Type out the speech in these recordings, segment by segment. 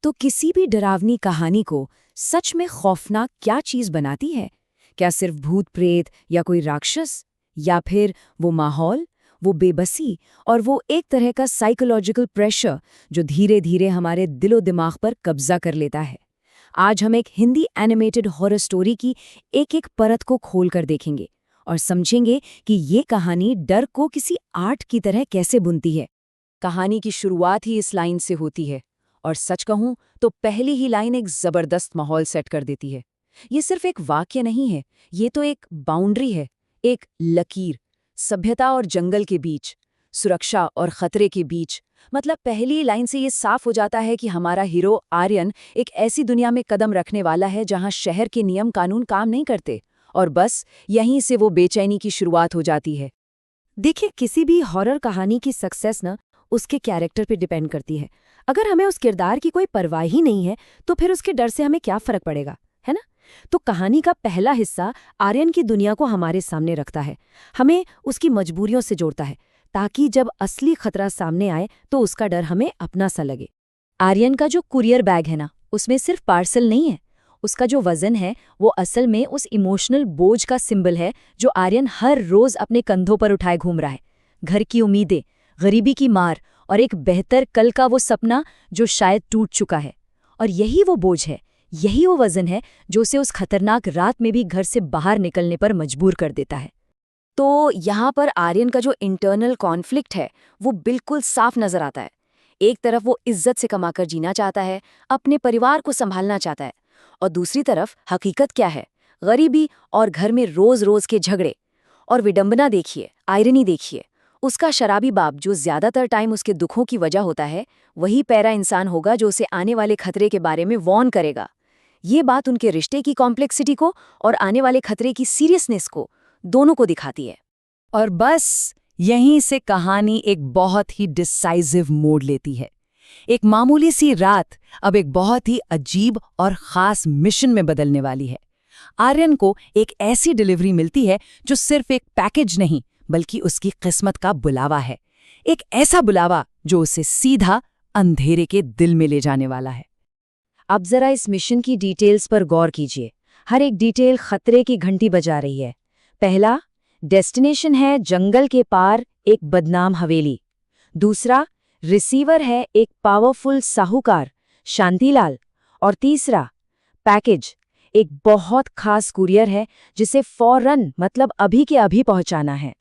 तो किसी भी डरावनी कहानी को सच में खौफनाक क्या चीज बनाती है? क्या सिर्फ भूत प्रेत या कोई राक्षस, या फिर वो माहौल, वो बेबसी और वो एक तरह का साइकोलॉजिकल प्रेशर जो धीरे धीरे हमारे दिलो दिमाग पर कब्जा कर लेता है? आज हम एक हिंदी एनिमेटेड हॉरर स्टोरी की एक एक परत को खोल कर देखेंगे और समझेंगे कि ये कहानी डर को किसी आर्ट की तरह कैसे बुनती है। कहानी की शुरुआत ही इस लाइन से होती है, और सच कहूं तो पहली ही लाइन एक जबरदस्त माहौल सेट कर देती है। ये सिर्फ एक वाक्य नहीं है, ये तो एक बाउंड्री है, एक लकीर, सभ्यता और जंगल के बीच, सुरक्षा और खतरे के बीच। मतलब पहली लाइन से ये साफ हो जाता है कि हमारा हीरो आर्यन एक ऐसी दुनिया में कदम रखने वाला है जहां शहर के नियम कानून काम नहीं करते, और बस यहीं से वो बेचैनी की शुरुआत हो जाती है। देखिए, किसी भी हॉरर कहानी की सक्सेस न उसके कैरेक्टर पे डिपेंड करती है। अगर हमें उस किरदार की कोई परवाह ही नहीं है तो फिर उसके डर से हमें क्या फर्क पड़ेगा, है ना? तो कहानी का पहला हिस्सा आर्यन की दुनिया को हमारे सामने रखता है, हमें उसकी मजबूरियों से जोड़ता है, ताकि जब असली खतरा सामने आए तो उसका डर हमें अपना सा लगे। आर्यन का जो कुरियर बैग है ना, उसमें सिर्फ पार्सल नहीं है, उसका जो वजन है वो असल में उस इमोशनल बोझ का सिंबल है जो आर्यन हर रोज अपने कंधों पर उठाए घूम रहा है। घर की उम्मीदें, गरीबी की मार और एक बेहतर कल का वो सपना जो शायद टूट चुका है। और यही वो बोझ है, यही वो वजन है जो उसे उस खतरनाक रात में भी घर से बाहर निकलने पर मजबूर कर देता है। तो यहाँ पर आर्यन का जो इंटरनल कॉन्फ्लिक्ट है वो बिल्कुल साफ नजर आता है। एक तरफ वो इज्जत से कमाकर जीना चाहता है, अपने परिवार को संभालना चाहता है, और दूसरी तरफ हकीकत क्या है? गरीबी और घर में रोज रोज के झगड़े। और विडंबना देखिए, आयरनी देखिए, उसका शराबी बाप जो ज्यादातर टाइम उसके दुखों की वजह होता है, वही पैरा इंसान होगा जो उसे आने वाले खतरे के बारे में वॉर्न करेगा। ये बात उनके रिश्ते की कॉम्प्लेक्सिटी को और आने वाले खतरे की सीरियसनेस को, दोनों को दिखाती है। और बस यहीं से कहानी एक बहुत ही डिसाइसिव मोड़ लेती है। एक मामूली सी रात अब एक बहुत ही अजीब और खास मिशन में बदलने वाली है। आर्यन को एक ऐसी डिलीवरी मिलती है जो सिर्फ एक पैकेज नहीं बल्कि उसकी किस्मत का बुलावा है। एक ऐसा बुलावा जो उसे सीधा अंधेरे के दिल में ले जाने वाला है। अब जरा इस मिशन की डिटेल्स पर गौर कीजिए। हर एक डिटेल खतरे की घंटी बजा रही है। पहला, डेस्टिनेशन है जंगल के पार एक बदनाम हवेली। दूसरा, रिसीवर है एक पावरफुल साहूकार शांतिलाल। और तीसरा, पैकेज एक बहुत खास कुरियर है जिसे फौरन मतलब अभी के अभी पहुंचाना है।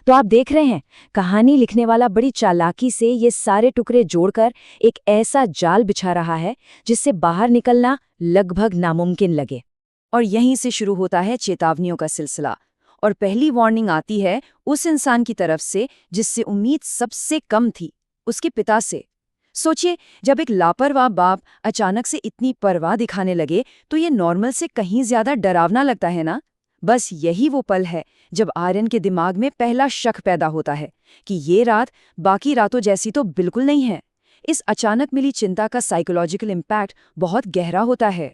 तो आप देख रहे हैं, कहानी लिखने वाला बड़ी चालाकी से ये सारे टुकड़े जोड़कर एक ऐसा जाल बिछा रहा है जिससे बाहर निकलना लगभग नामुमकिन लगे। और यहीं से शुरू होता है चेतावनियों का सिलसिला। और पहली वार्निंग आती है उस इंसान की तरफ से जिससे उम्मीद सबसे कम थी, उसके पिता से। सोचिए, जब एक लापरवाह बाप अचानक से इतनी परवाह दिखाने लगे तो ये नॉर्मल से कहीं ज्यादा डरावना लगता है ना? बस यही वो पल है जब आर्यन के दिमाग में पहला शक पैदा होता है कि ये रात बाकी रातों जैसी तो बिल्कुल नहीं है। इस अचानक मिली चिंता का साइकोलॉजिकल इम्पैक्ट बहुत गहरा होता है।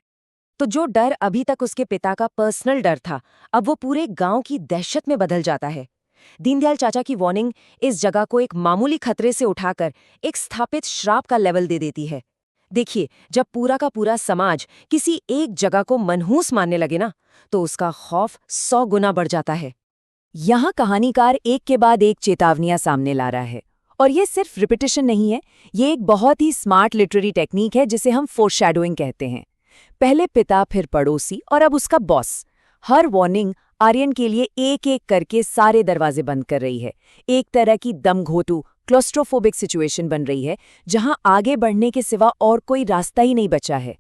तो जो डर अभी तक उसके पिता का पर्सनल डर था, अब वो पूरे गांव की दहशत में बदल जाता है। दीनदयाल चाचा की वार्निंग इस जगह को एक मामूली खतरे से उठाकर एक स्थापित श्राप का लेवल दे देती है। देखिए, जब पूरा का पूरा समाज किसी एक जगह को मनहूस मानने लगे ना, तो उसका खौफ 100 गुना बढ़ जाता है। यहाँ कहानीकार एक के बाद एक चेतावनियां सामने ला रहा है, और ये सिर्फ रिपीटिशन नहीं है, ये एक बहुत ही स्मार्ट लिटरेरी टेक्निक है जिसे हम फोरशैडोइंग कहते हैं। पहले पिता, फिर पड़ोसी और अब उसका बॉस। हर वार्निंग आर्यन के लिए एक एक करके सारे दरवाजे बंद कर रही है। एक तरह की दमघोटू क्लोस्ट्रोफोबिक सिचुएशन बन रही है जहां आगे बढ़ने के सिवा और कोई रास्ता ही नहीं बचा है।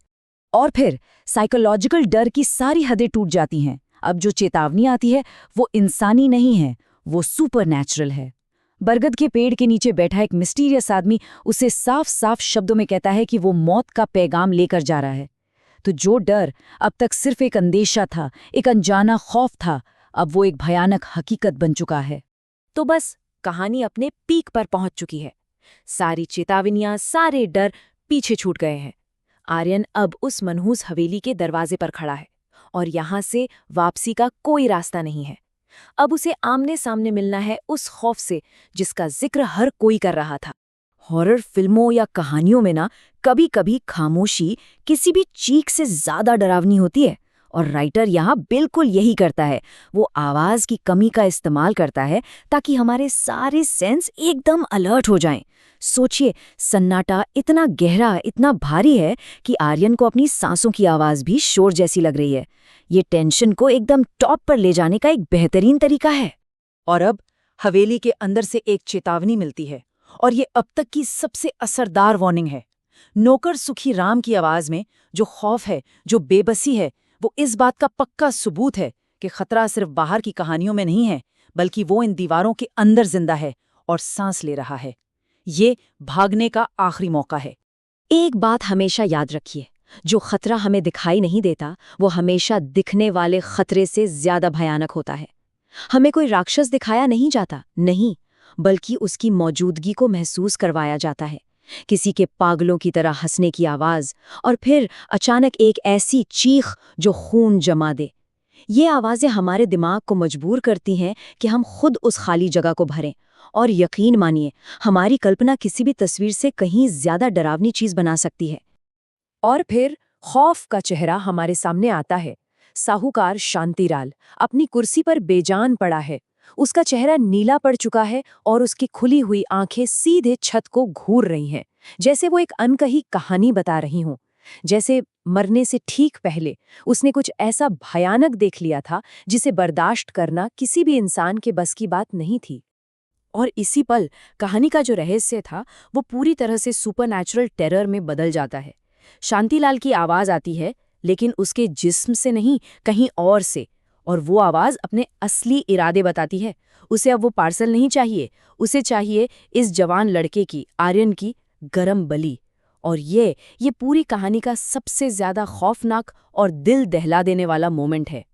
और फिर साइकोलॉजिकल डर की सारी हदें टूट जाती हैं। अब जो चेतावनी आती है वो इंसानी नहीं है, वो सुपरनैचुरल है। बरगद के पेड़ के नीचे बैठा एक मिस्टीरियस आदमी उसे साफ साफ शब्दों में कहता है कि वो मौत का पैगाम लेकर जा रहा है। तो जो डर अब तक सिर्फ एक अंदेशा था, एक अनजाना खौफ था, अब वो एक भयानक हकीकत बन चुका है। तो बस कहानी अपने पीक पर पहुंच चुकी है। सारी चेतावनियां, सारे डर पीछे छूट गए हैं। आर्यन अब उस मनहूस हवेली के दरवाजे पर खड़ा है, और यहां से वापसी का कोई रास्ता नहीं है। अब उसे आमने सामने मिलना है उस खौफ से जिसका जिक्र हर कोई कर रहा था। हॉरर फिल्मों या कहानियों में ना कभी कभी खामोशी किसी भी चीख से ज्यादा डरावनी होती है, और राइटर यहाँ बिल्कुल यही करता है। वो आवाज की कमी का इस्तेमाल करता है ताकि हमारे सारे सेंस एकदम अलर्ट हो जाएं। सोचिए, सन्नाटा इतना गहरा, इतना भारी है कि आर्यन को अपनी सांसों की आवाज भी शोर जैसी लग रही है। ये टेंशन को एकदम टॉप पर ले जाने का एक बेहतरीन तरीका है। और अब हवेली के अंदर से एक चेतावनी मिलती है, और ये अब तक की सबसे असरदार वार्निंग है। नौकर सुखी राम की आवाज में जो खौफ है, जो बेबसी है, वो इस बात का पक्का सबूत है कि खतरा सिर्फ बाहर की कहानियों में नहीं है, बल्कि वो इन दीवारों के अंदर जिंदा है और सांस ले रहा है। ये भागने का आखिरी मौका है। एक बात हमेशा याद रखिए, जो खतरा हमें दिखाई नहीं देता वो हमेशा दिखने वाले खतरे से ज्यादा भयानक होता है। हमें कोई राक्षस दिखाया नहीं जाता, नहीं, बल्कि उसकी मौजूदगी को महसूस करवाया जाता है। किसी के पागलों की तरह हंसने की आवाज, और फिर अचानक एक ऐसी चीख जो खून जमा दे। ये आवाजें हमारे दिमाग को मजबूर करती हैं कि हम खुद उस खाली जगह को भरें, और यकीन मानिए, हमारी कल्पना किसी भी तस्वीर से कहीं ज्यादा डरावनी चीज बना सकती है। और फिर खौफ का चेहरा हमारे सामने आता है। साहूकार शांतिलाल अपनी कुर्सी पर बेजान पड़ा है। उसका चेहरा नीला पड़ चुका है और उसकी खुली हुई आंखें सीधे छत को घूर रही हैं, जैसे वो एक अनकही कहानी बता रही हों। जैसे मरने से ठीक पहले उसने कुछ ऐसा भयानक देख लिया था जिसे बर्दाश्त करना किसी भी इंसान के बस की बात नहीं थी। और इसी पल कहानी का जो रहस्य था वो पूरी तरह से सुपरनैचुरल टेरर में बदल जाता है। शांतिलाल की आवाज आती है, लेकिन उसके जिस्म से नहीं, कहीं और से। और वो आवाज अपने असली इरादे बताती है। उसे अब वो पार्सल नहीं चाहिए, उसे चाहिए इस जवान लड़के की, आर्यन की गरम बलि। और ये पूरी कहानी का सबसे ज्यादा खौफनाक और दिल दहला देने वाला मोमेंट है।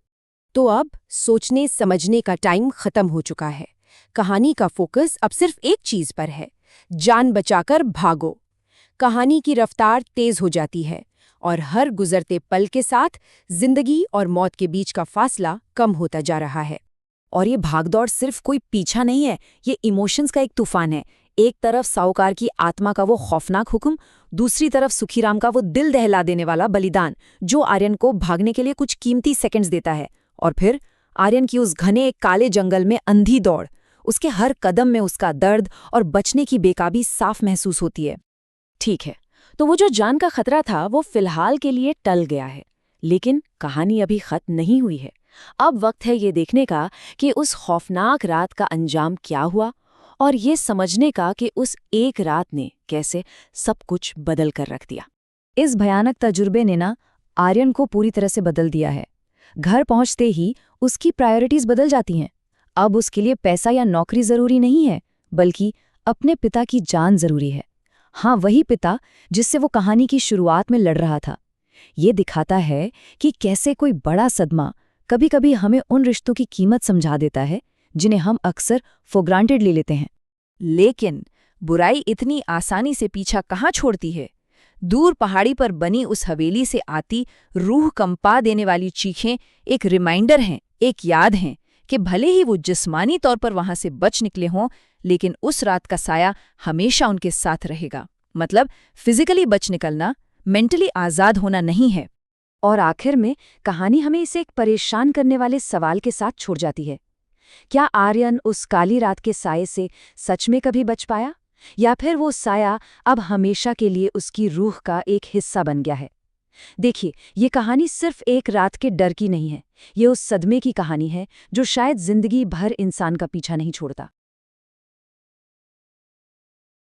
तो अब सोचने समझने का टाइम खत्म हो चुका है। कहानी का फोकस अब सिर्फ एक चीज पर है, जान बचाकर भागो। कहानी की रफ्तार तेज हो जाती है, और हर गुजरते पल के साथ जिंदगी और मौत के बीच का फासला कम होता जा रहा है। और ये भागदौड़ सिर्फ कोई पीछा नहीं है, ये इमोशंस का एक तूफान है। एक तरफ साहूकार की आत्मा का वो खौफनाक हुक्म, दूसरी तरफ सुखीराम का वो दिल दहला देने वाला बलिदान, जो आर्यन को भागने के लिए कुछ कीमती सेकंड्स देता है। और फिर आर्यन की उस घने काले जंगल में अंधी दौड़, उसके हर कदम में उसका दर्द और बचने की बेकाबी साफ महसूस होती है। ठीक है, तो वो जो जान का खतरा था वो फिलहाल के लिए टल गया है, लेकिन कहानी अभी खत्म नहीं हुई है। अब वक्त है ये देखने का कि उस खौफनाक रात का अंजाम क्या हुआ, और ये समझने का कि उस एक रात ने कैसे सब कुछ बदल कर रख दिया। इस भयानक तजुर्बे ने ना आर्यन को पूरी तरह से बदल दिया है। घर पहुंचते ही उसकी प्रायोरिटीज बदल जाती हैं। अब उसके लिए पैसा या नौकरी जरूरी नहीं है, बल्कि अपने पिता की जान जरूरी है। हाँ, वही पिता जिससे वो कहानी की शुरुआत में लड़ रहा था। ये दिखाता है कि कैसे कोई बड़ा सदमा कभी-कभी हमें उन रिश्तों की कीमत समझा देता है जिन्हें हम अक्सर फॉर ग्रांटेड ले लेते हैं। लेकिन बुराई इतनी आसानी से पीछा कहाँ छोड़ती है। दूर पहाड़ी पर बनी उस हवेली से आती रूह कंपा देने वाली चीखें एक रिमाइंडर हैं, एक याद हैं कि भले ही वो जिस्मानी तौर पर वहां से बच निकले हों, लेकिन उस रात का साया हमेशा उनके साथ रहेगा। मतलब फिजिकली बच निकलना, मेंटली आज़ाद होना नहीं है। और आखिर में कहानी हमें इसे एक परेशान करने वाले सवाल के साथ छोड़ जाती है। क्या आर्यन उस काली रात के साये से सच में कभी बच पाया, या फिर वो साया अब हमेशा के लिए उसकी रूह का एक हिस्सा बन गया है? देखिए, ये कहानी सिर्फ एक रात के डर की नहीं है, ये उस सदमे की कहानी है जो शायद जिंदगी भर इंसान का पीछा नहीं छोड़ता।